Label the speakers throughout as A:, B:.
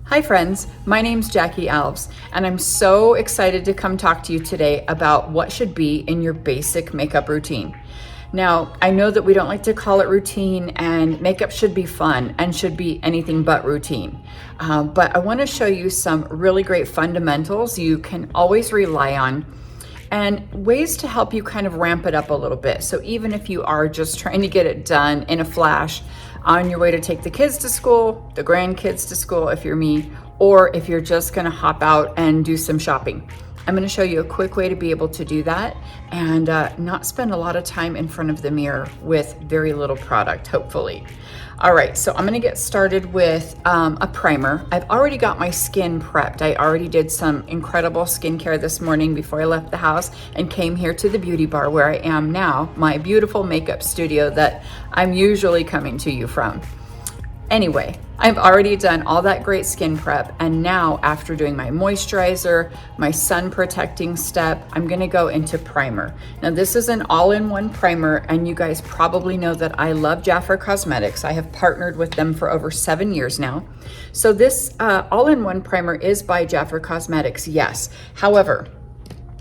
A: Hi friends, my name's Jackie Alves, and I'm so excited to come talk to you today about what should be in your basic makeup routine. Now, I know that we don't like to call it routine, and makeup should be fun and should be anything but routine. But I want to show you some really great fundamentals you can always rely on and ways to help you kind of ramp it up a little bit. So even if you are just trying to get it done in a flash on your way to take the kids to school, the grandkids to school if you're me, or if you're just gonna hop out and do some shopping. I'm gonna show you a quick way to be able to do that and not spend a lot of time in front of the mirror with very little product, hopefully. All right, so I'm gonna get started with a primer. I've already got my skin prepped. I already did some incredible skincare this morning before I left the house and came here to the beauty bar where I am now, my beautiful makeup studio that I'm usually coming to you from. Anyway, I've already done all that great skin prep, and now after doing my moisturizer, my sun protecting step, I'm gonna go into primer. Now this is an all-in-one primer, and you guys probably know that I love Jafra Cosmetics. I have partnered with them for over 7 years now. So this all-in-one primer is by Jafra Cosmetics, yes. However,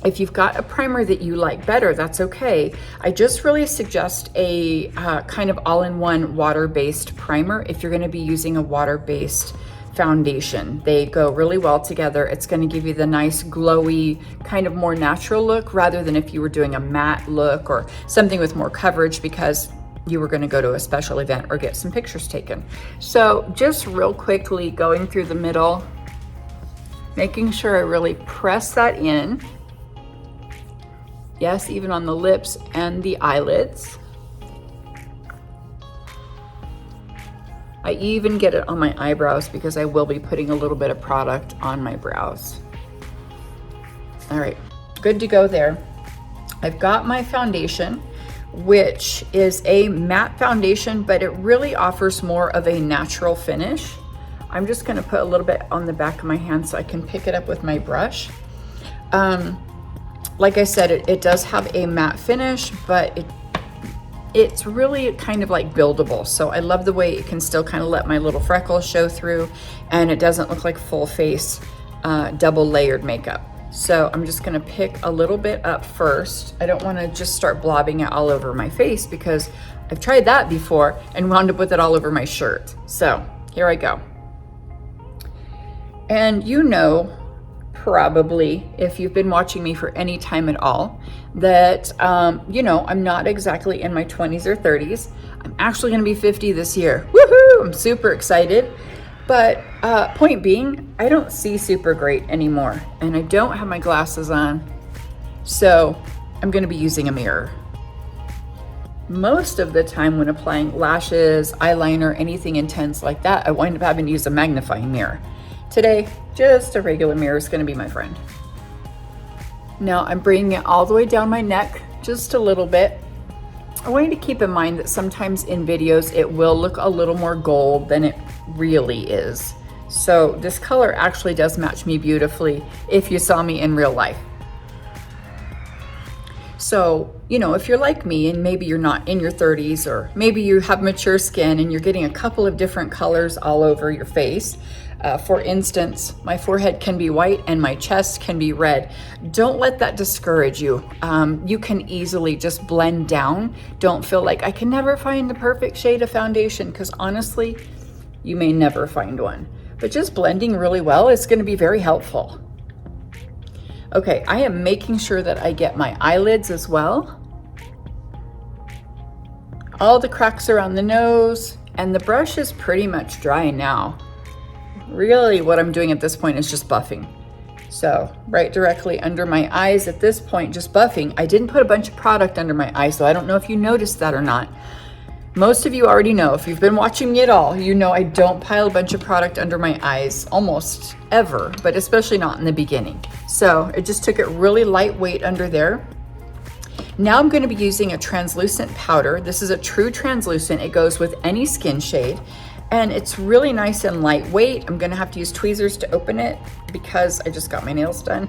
A: if you've got a primer that you like better, that's okay. I just really suggest a kind of all-in-one water-based primer if you're gonna be using a water-based foundation. They go really well together. It's gonna give you the nice glowy, kind of more natural look rather than if you were doing a matte look or something with more coverage because you were gonna go to a special event or get some pictures taken. So just real quickly going through the middle, making sure I really press that in. Yes, even on the lips and the eyelids. I even get it on my eyebrows because I will be putting a little bit of product on my brows. All right, good to go there. I've got my foundation, which is a matte foundation, but it really offers more of a natural finish. I'm just gonna put a little bit on the back of my hand so I can pick it up with my brush. Like I said, it does have a matte finish, but it's really kind of like buildable. So I love the way it can still kind of let my little freckles show through, and it doesn't look like full face double layered makeup. So I'm just gonna pick a little bit up first. I don't wanna just start blobbing it all over my face because I've tried that before and wound up with it all over my shirt. So here I go. And you know, probably, if you've been watching me for any time at all, that, you know, I'm not exactly in my 20s or 30s. I'm actually gonna be 50 this year. Woohoo! I'm super excited. But point being, I don't see super great anymore, and I don't have my glasses on, so I'm gonna be using a mirror. Most of the time when applying lashes, eyeliner, anything intense like that, I wind up having to use a magnifying mirror. Today, just a regular mirror is gonna be my friend. Now I'm bringing it all the way down my neck, just a little bit. I want you to keep in mind that sometimes in videos, it will look a little more gold than it really is. So this color actually does match me beautifully if you saw me in real life. So, you know, if you're like me and maybe you're not in your 30s, or maybe you have mature skin and you're getting a couple of different colors all over your face. For instance, my forehead can be white and my chest can be red. Don't let that discourage you. You can easily just blend down. Don't feel like I can never find the perfect shade of foundation, because honestly, you may never find one. But just blending really well is going to be very helpful. Okay, I am making sure that I get my eyelids as well. All the cracks around the nose, and the brush is pretty much dry now. Really what I'm doing at this point is just buffing. So right directly under my eyes at this point, just buffing. I didn't put a bunch of product under my eyes, so I don't know if you noticed that or not. Most of you already know, if you've been watching me at all, you know I don't pile a bunch of product under my eyes almost ever, but especially not in the beginning. So I just took it really lightweight under there. Now I'm going to be using a translucent powder. This is a true translucent. It goes with any skin shade. And it's really nice and lightweight. I'm gonna have to use tweezers to open it because I just got my nails done.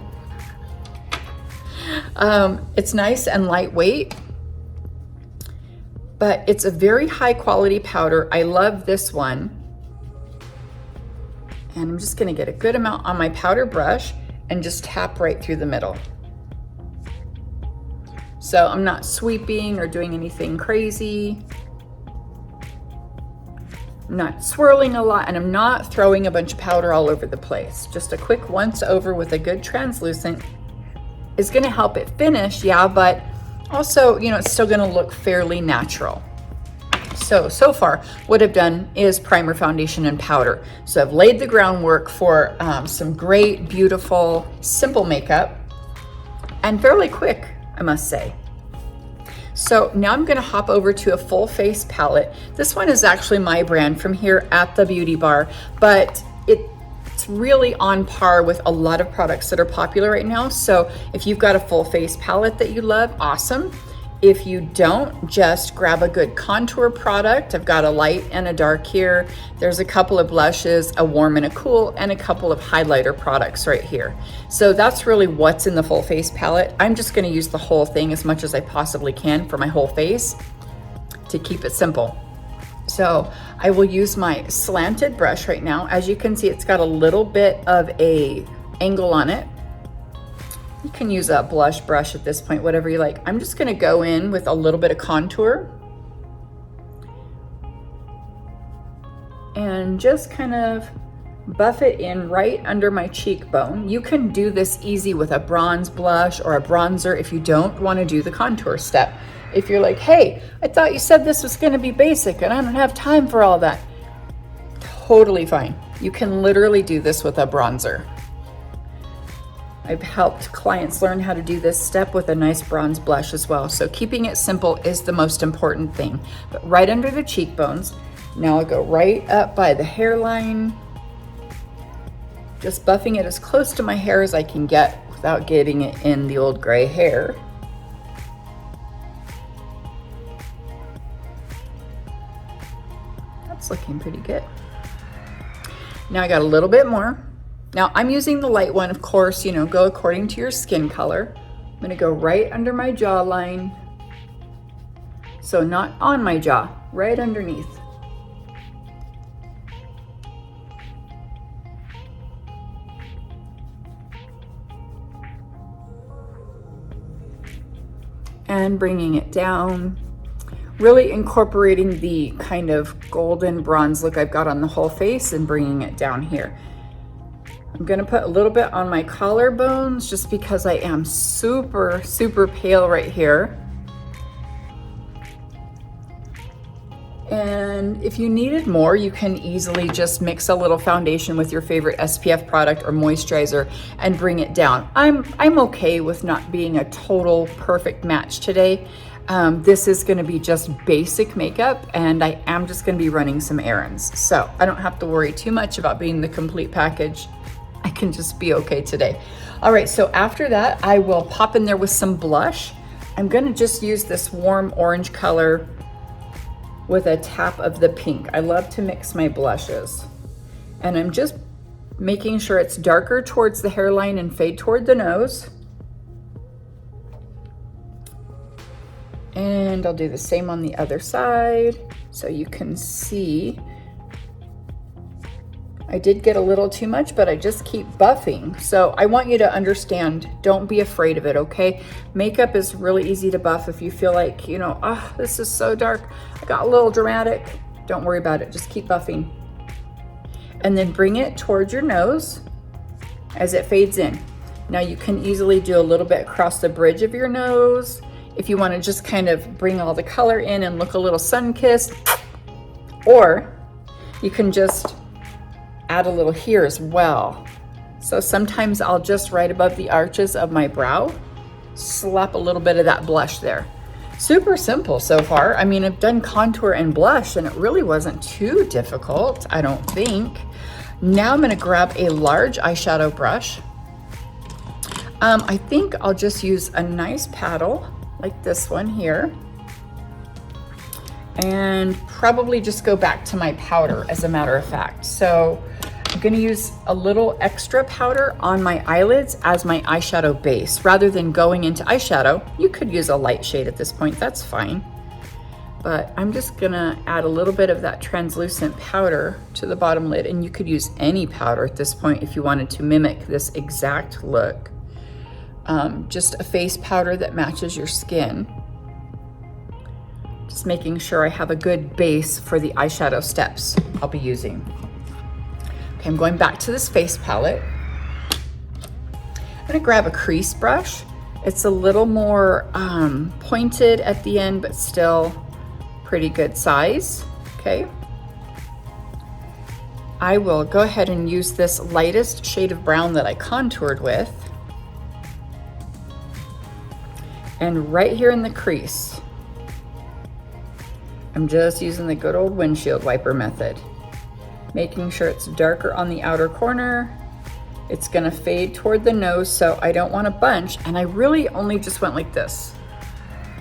A: It's nice and lightweight, but it's a very high quality powder. I love this one. And I'm just gonna get a good amount on my powder brush and just tap right through the middle. So I'm not sweeping or doing anything crazy. I'm not swirling a lot, and I'm not throwing a bunch of powder all over the place. Just a quick once over with a good translucent is gonna help it finish, yeah, but also, you know, it's still gonna look fairly natural. So far, what I've done is primer, foundation, and powder. So I've laid the groundwork for some great, beautiful, simple makeup, and fairly quick, I must say. So now I'm gonna hop over to a full face palette. This one is actually my brand from here at the Beauty Bar, but it's really on par with a lot of products that are popular right now. So if you've got a full face palette that you love, awesome. If you don't, just grab a good contour product. I've got a light and a dark here. There's a couple of blushes, a warm and a cool, and a couple of highlighter products right here. So that's really what's in the full face palette. I'm just gonna use the whole thing as much as I possibly can for my whole face to keep it simple. So I will use my slanted brush right now. As you can see, it's got a little bit of a angle on it. You can use a blush brush at this point, whatever you like. I'm just gonna go in with a little bit of contour and just kind of buff it in right under my cheekbone. You can do this easy with a bronze blush or a bronzer if you don't wanna do the contour step. If you're like, hey, I thought you said this was gonna be basic and I don't have time for all that. Totally fine. You can literally do this with a bronzer. I've helped clients learn how to do this step with a nice bronze blush as well. So keeping it simple is the most important thing. But right under the cheekbones, now I'll go right up by the hairline, just buffing it as close to my hair as I can get without getting it in the old gray hair. That's looking pretty good. Now I got a little bit more. Now I'm using the light one, of course, you know, go according to your skin color. I'm gonna go right under my jawline. So not on my jaw, right underneath. And bringing it down, really incorporating the kind of golden bronze look I've got on the whole face and bringing it down here. I'm gonna put a little bit on my collarbones just because I am super, super pale right here. And if you needed more, you can easily just mix a little foundation with your favorite SPF product or moisturizer and bring it down. I'm okay with not being a total perfect match today. This is gonna be just basic makeup and I am just gonna be running some errands. So I don't have to worry too much about being the complete package. I can just be okay today. All right, so after that, I will pop in there with some blush. I'm gonna just use this warm orange color with a tap of the pink. I love to mix my blushes. And I'm just making sure it's darker towards the hairline and fade toward the nose. And I'll do the same on the other side so you can see. I did get a little too much, but I just keep buffing. So I want you to understand, don't be afraid of it, okay? Makeup is really easy to buff if you feel like, you know, oh, this is so dark. I got a little dramatic. Don't worry about it, just keep buffing. And then bring it towards your nose as it fades in. Now you can easily do a little bit across the bridge of your nose. If you wanna just kind of bring all the color in and look a little sun-kissed, or you can just add a little here as well. So sometimes I'll just right above the arches of my brow, slap a little bit of that blush there. Super simple so far. I mean, I've done contour and blush and it really wasn't too difficult, I don't think. Now I'm gonna grab a large eyeshadow brush. I think I'll just use a nice paddle like this one here. And probably just go back to my powder as a matter of fact. So I'm gonna use a little extra powder on my eyelids as my eyeshadow base. Rather than going into eyeshadow, you could use a light shade at this point, that's fine. but I'm just gonna add a little bit of that translucent powder to the bottom lid, and you could use any powder at this point if you wanted to mimic this exact look. Just a face powder that matches your skin. Just making sure I have a good base for the eyeshadow steps I'll be using. Okay, I'm going back to this face palette. I'm gonna grab a crease brush. It's a little more pointed at the end, but still pretty good size, okay? I will go ahead and use this lightest shade of brown that I contoured with. And right here in the crease, I'm just using the good old windshield wiper method, making sure it's darker on the outer corner. It's gonna fade toward the nose, so I don't want a bunch, and I really only just went like this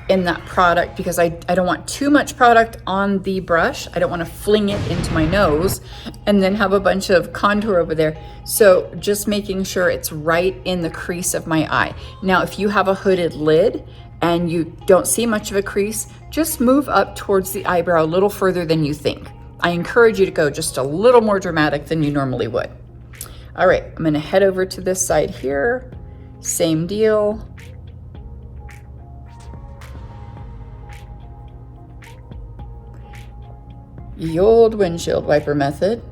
A: in that product because I don't want too much product on the brush. I don't want to fling it into my nose and then have a bunch of contour over there. So just making sure it's right in the crease of my eye. Now, if you have a hooded lid and you don't see much of a crease, just move up towards the eyebrow a little further than you think. I encourage you to go just a little more dramatic than you normally would. All right, I'm gonna head over to this side here. Same deal. The old windshield wiper method.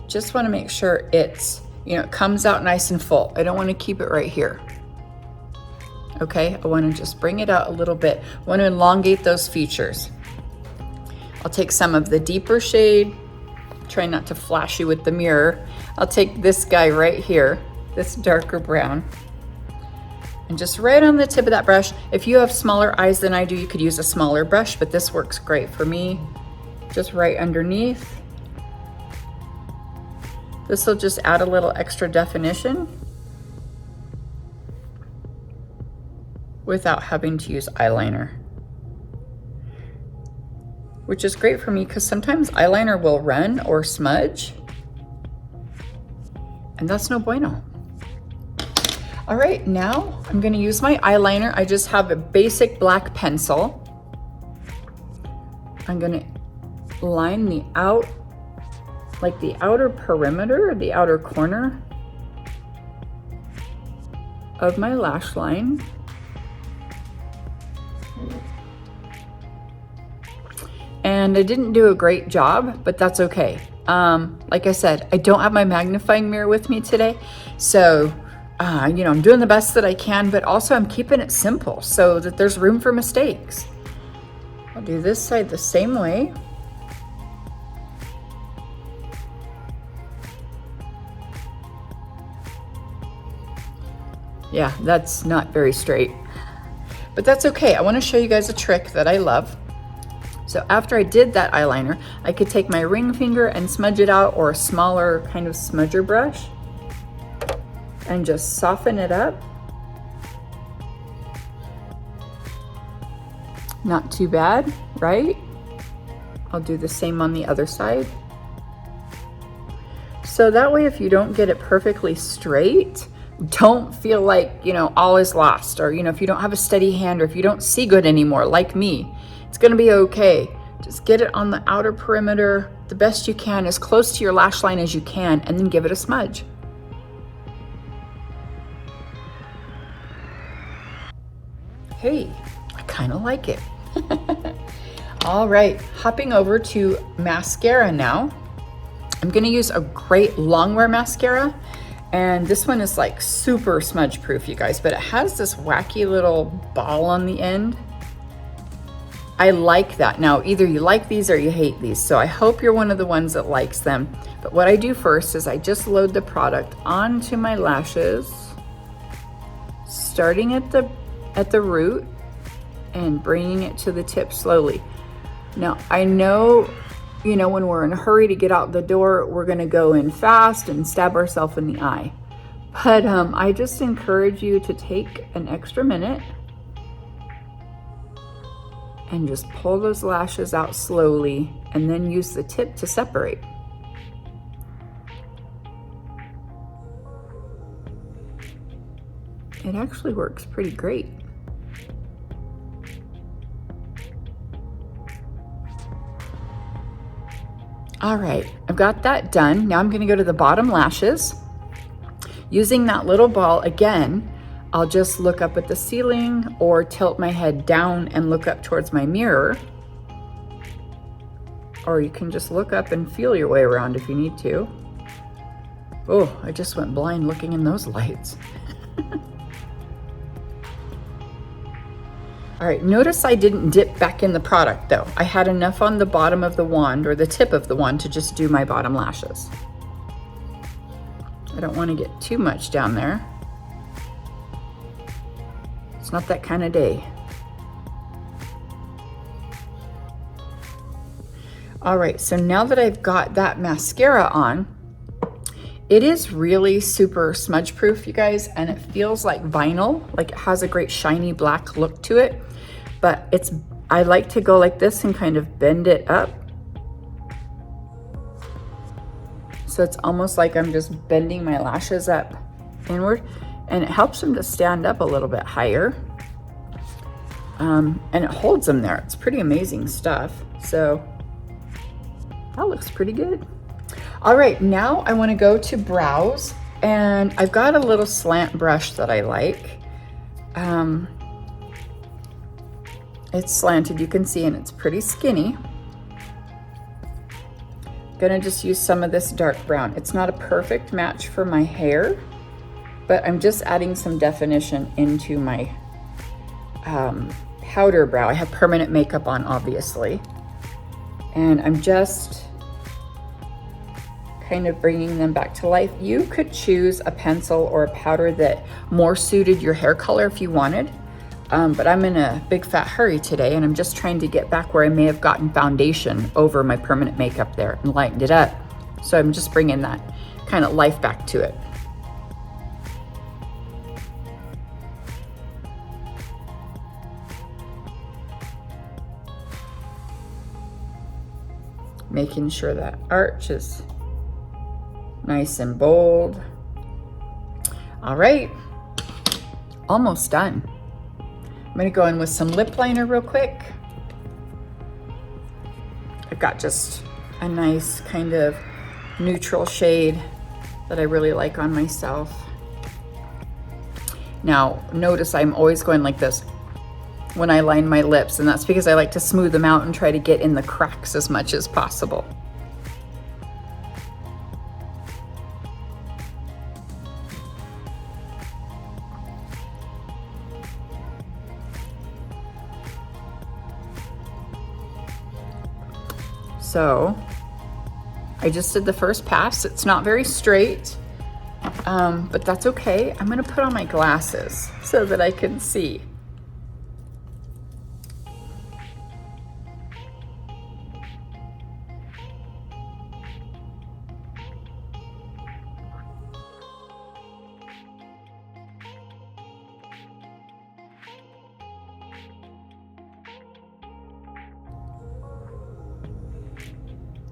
A: Just want to make sure it's, it comes out nice and full. I don't want to keep it right here. Okay, I want to just bring it out a little bit. I want to elongate those features. I'll take some of the deeper shade. Try not to flash you with the mirror. I'll take this guy right here, this darker brown. And just right on the tip of that brush. If you have smaller eyes than I do, you could use a smaller brush, but this works great for me. Just right underneath. This will just add a little extra definition without having to use eyeliner. Which is great for me because sometimes eyeliner will run or smudge, and that's no bueno. All right, now I'm gonna use my eyeliner. I just have a basic black pencil. I'm gonna line the outer perimeter, the outer corner of my lash line. And I didn't do a great job, but that's okay. Like I said, I don't have my magnifying mirror with me today, so I'm doing the best that I can, but also I'm keeping it simple so that there's room for mistakes. I'll do this side the same way. Yeah, that's not very straight, but that's okay. I want to show you guys a trick that I love. So after I did that eyeliner, I could take my ring finger and smudge it out, or a smaller kind of smudger brush, and just soften it up. Not too bad, right? I'll do the same on the other side. So that way, if you don't get it perfectly straight, don't feel like, all is lost, or, if you don't have a steady hand, or if you don't see good anymore, like me, it's gonna be okay. Just get it on the outer perimeter the best you can, as close to your lash line as you can, and then give it a smudge. Hey, I kind of like it. All right, hopping over to mascara now. I'm gonna use a great longwear mascara, and this one is like super smudge proof, you guys, but it has this wacky little ball on the end. I like that. Now, either you like these or you hate these, so I hope you're one of the ones that likes them. But what I do first is I just load the product onto my lashes, starting at the root and bringing it to the tip slowly. Now, I know, when we're in a hurry to get out the door, we're gonna go in fast and stab ourselves in the eye. But I just encourage you to take an extra minute and just pull those lashes out slowly, and then use the tip to separate. it actually works pretty great. All right, I've got that done. Now I'm gonna go to the bottom lashes. Using that little ball again, I'll just look up at the ceiling or tilt my head down and look up towards my mirror. Or you can just look up and feel your way around if you need to. Oh, I just went blind looking in those lights. All right, notice I didn't dip back in the product though. I had enough on the bottom of the wand or the tip of the wand to just do my bottom lashes. I don't want to get too much down there. It's not that kind of day. All right, so now that I've got that mascara on, it is really super smudge proof, you guys, and it feels like vinyl, like it has a great shiny black look to it, but I like to go like this and kind of bend it up. So it's almost like I'm just bending my lashes up inward, and it helps them to stand up a little bit higher. And it holds them there. It's pretty amazing stuff. So that looks pretty good. All right, now I want to go to brows, and I've got a little slant brush that I like. It's slanted, you can see, and it's pretty skinny. Gonna just use some of this dark brown. It's not a perfect match for my hair, but I'm just adding some definition into my powder brow. I have permanent makeup on, obviously, and I'm just kind of bringing them back to life. You could choose a pencil or a powder that more suited your hair color if you wanted, but I'm in a big fat hurry today, and I'm just trying to get back where I may have gotten foundation over my permanent makeup there and lightened it up. So I'm just bringing that kind of life back to it. Making sure that arch is nice and bold. All right, almost done. I'm gonna go in with some lip liner real quick. I've got just a nice kind of neutral shade that I really like on myself. Now, notice I'm always going like this when I line my lips, and that's because I like to smooth them out and try to get in the cracks as much as possible. So I just did the first pass. It's not very straight, but that's okay. I'm gonna put on my glasses so that I can see.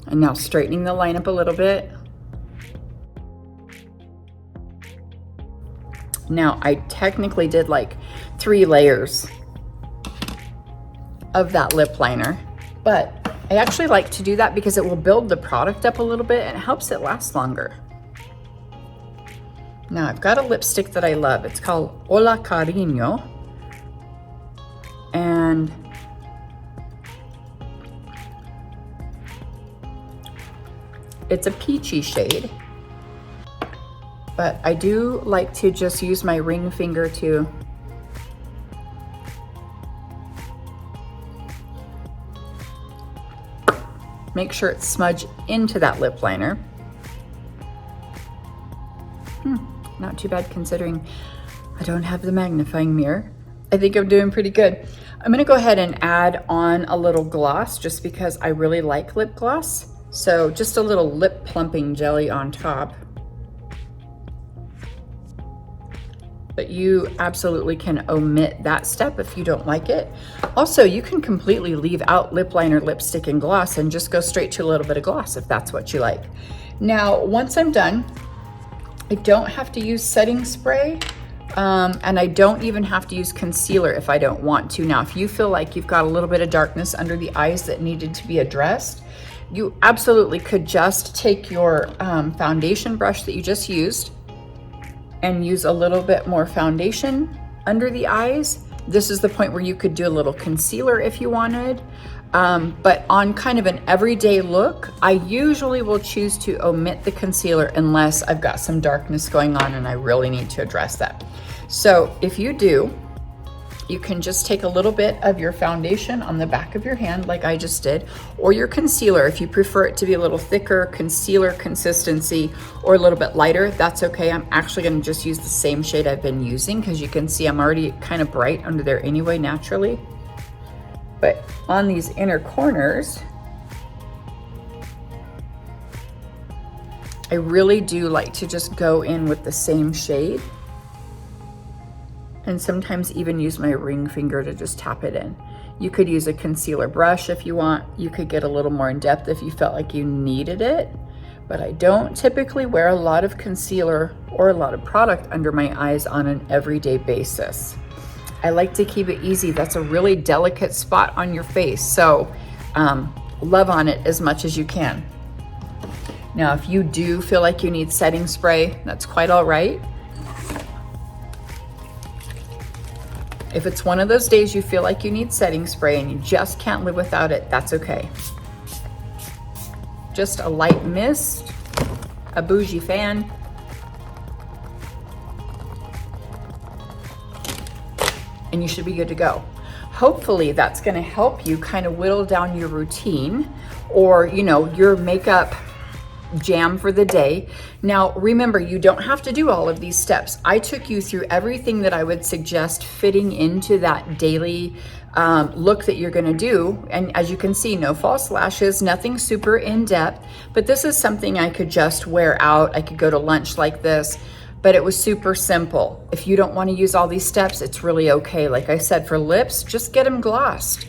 A: And now straightening the line up a little bit. Now I technically did like 3 layers of that lip liner, but I actually like to do that because it will build the product up a little bit and it helps it last longer. Now I've got a lipstick that I love. It's called Hola Cariño, and it's a peachy shade, but I do like to just use my ring finger to make sure it's smudged into that lip liner. Not too bad considering I don't have the magnifying mirror. I think I'm doing pretty good. I'm gonna go ahead and add on a little gloss just because I really like lip gloss. So just a little lip plumping jelly on top. But you absolutely can omit that step if you don't like it. Also, you can completely leave out lip liner, lipstick, and gloss and just go straight to a little bit of gloss if that's what you like. Now, once I'm done, I don't have to use setting spray And I don't even have to use concealer if I don't want to. Now, if you feel like you've got a little bit of darkness under the eyes that needed to be addressed, you absolutely could just take your foundation brush that you just used and use a little bit more foundation under the eyes. This is the point where you could do a little concealer if you wanted. But on kind of an everyday look, I usually will choose to omit the concealer unless I've got some darkness going on and I really need to address that. So if you do, you can just take a little bit of your foundation on the back of your hand like I just did, or your concealer if you prefer it to be a little thicker concealer consistency or a little bit lighter, that's okay. I'm actually gonna just use the same shade I've been using because you can see I'm already kind of bright under there anyway naturally. But on these inner corners, I really do like to just go in with the same shade and sometimes even use my ring finger to just tap it in. You could use a concealer brush if you want. You could get a little more in depth if you felt like you needed it, but I don't typically wear a lot of concealer or a lot of product under my eyes on an everyday basis. I like to keep it easy. That's a really delicate spot on your face. So love on it as much as you can. Now, if you do feel like you need setting spray, that's quite all right. If it's one of those days you feel like you need setting spray and you just can't live without it, that's okay. Just a light mist, a bougie fan, and you should be good to go. Hopefully that's gonna help you kind of whittle down your routine or, you know, your makeup jam for the day. Now, remember, you don't have to do all of these steps. I took you through everything that I would suggest fitting into that daily look that you're gonna do. And as you can see, no false lashes, nothing super in depth, but this is something I could just wear out. I could go to lunch like this, but it was super simple. If you don't wanna use all these steps, it's really okay. Like I said, for lips, just get them glossed.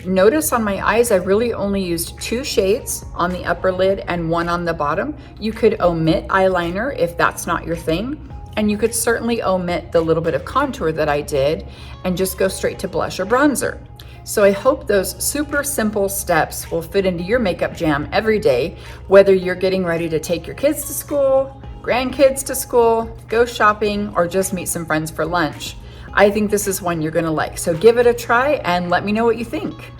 A: Notice on my eyes, I really only used 2 shades on the upper lid and 1 on the bottom. You could omit eyeliner if that's not your thing. And you could certainly omit the little bit of contour that I did and just go straight to blush or bronzer. So I hope those super simple steps will fit into your makeup jam every day, whether you're getting ready to take your kids to school, grandkids to school, go shopping, or just meet some friends for lunch. I think this is one you're gonna like. So give it a try and let me know what you think.